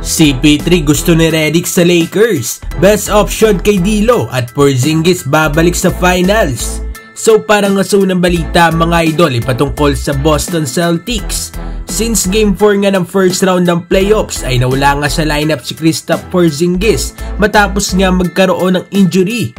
CP3 gusto ni Redick sa Lakers, best option kay D'Lo at Porzingis babalik sa finals. So parang ngasunang balita mga idol patungkol sa Boston Celtics. Since Game 4 nga ng first round ng playoffs ay nawala nga sa lineup si Kristaps Porzingis matapos nga magkaroon ng injury.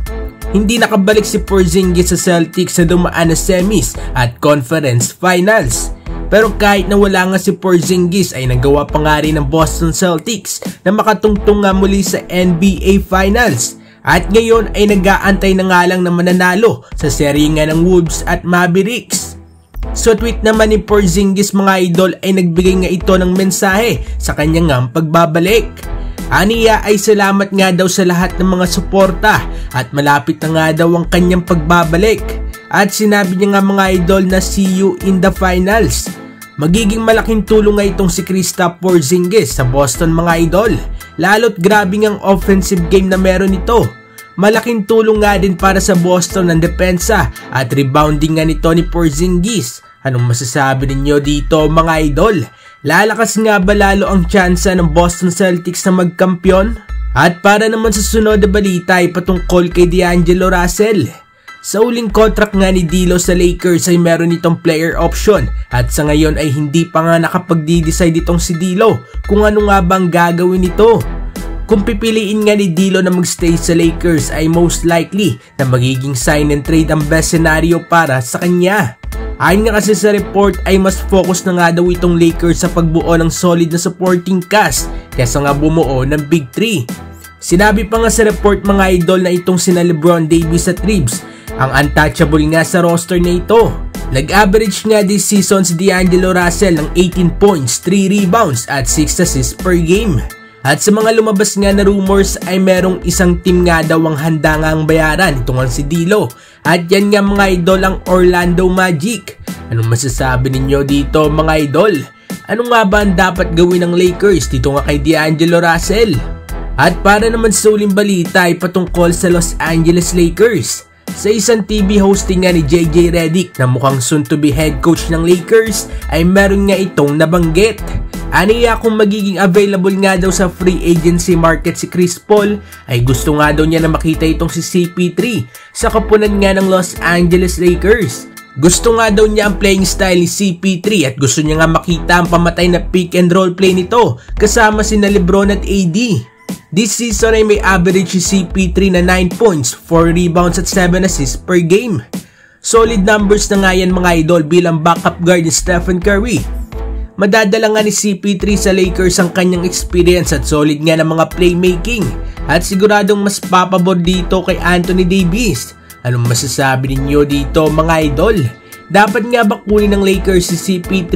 Hindi nakabalik si Porzingis sa Celtics sa dumaan na semis at conference finals. Pero kahit na wala nga si Porzingis ay nagawa pa nga rin ng Boston Celtics na makatungtong nga muli sa NBA Finals. At ngayon ay nag-aantay na nga lang na mananalo sa serye nga ng Wolves at Mavericks. So tweet naman ni Porzingis mga idol ay nagbigay nga ito ng mensahe sa kanyang nga pagbabalik. Aniya ay salamat nga daw sa lahat ng mga suporta at malapit na nga daw ang kanyang pagbabalik. At sinabi niya nga mga idol na see you in the finals. Magiging malaking tulong nga itong si Kristaps Porzingis sa Boston mga idol. Lalo't grabe ngang offensive game na meron ito. Malaking tulong nga din para sa Boston ang depensa at rebounding nga nito ni Porzingis. Anong masasabi ninyo dito mga idol? Lalakas nga ba lalo ang tsansa ng Boston Celtics na magkampiyon? At para naman sa sunod na balita ay patungkol kay D'Angelo Russell. Sa uling contract nga ni D'Lo sa Lakers ay meron itong player option at sa ngayon ay hindi pa nga nakapag-decide itong si D'Lo kung ano nga bang gagawin nito. Kung pipiliin nga ni D'Lo na magstay sa Lakers ay most likely na magiging sign and trade ang best scenario para sa kanya. Ayon nga kasi sa report ay mas focus na nga daw itong Lakers sa pagbuo ng solid na supporting cast kaysa nga bumuo ng Big 3. Sinabi pa nga sa report mga idol na itong sina LeBron Davis at Reeves ang untouchable nga sa roster na ito. Nag-average nga this season si D'Angelo Russell ng 18 points, 3 rebounds at 6 assists per game. At sa mga lumabas nga na rumors ay merong isang team nga daw ang handa nga ang bayaran itong si D'Lo. At yan nga mga idol ang Orlando Magic. Anong masasabi ninyo dito mga idol? Ano nga ba ang dapat gawin ng Lakers dito nga kay D'Angelo Russell? At para naman sa uling balita ay patungkol sa Los Angeles Lakers. Sa isang TV hosting nga ni JJ Redick na mukhang soon to be head coach ng Lakers ay meron nga itong nabanggit. Aniya kung magiging available nga daw sa free agency market si Chris Paul ay gusto nga daw niya na makita itong si CP3 sa kapunan nga ng Los Angeles Lakers. Gusto nga daw niya ang playing style ni CP3 at gusto niya nga makita ang pamatay na pick and roll play nito kasama sina LeBron at AD. This season ay may average si CP3 na 9 points, 4 rebounds at 7 assists per game. Solid numbers na nga yan mga idol bilang backup guard ni Stephen Curry. Madadala nga ni CP3 sa Lakers ang kanyang experience at solid nga ng mga playmaking at siguradong mas papabor dito kay Anthony Davis. Anong masasabi ninyo dito mga idol? Dapat nga ba kunin ng Lakers si CP3?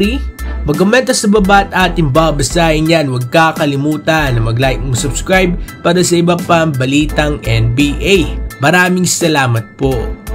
Mag-komenta sa baba at ating babasahin yan. Huwag kakalimutan na mag-like at subscribe para sa iba pang balitang NBA. Maraming salamat po.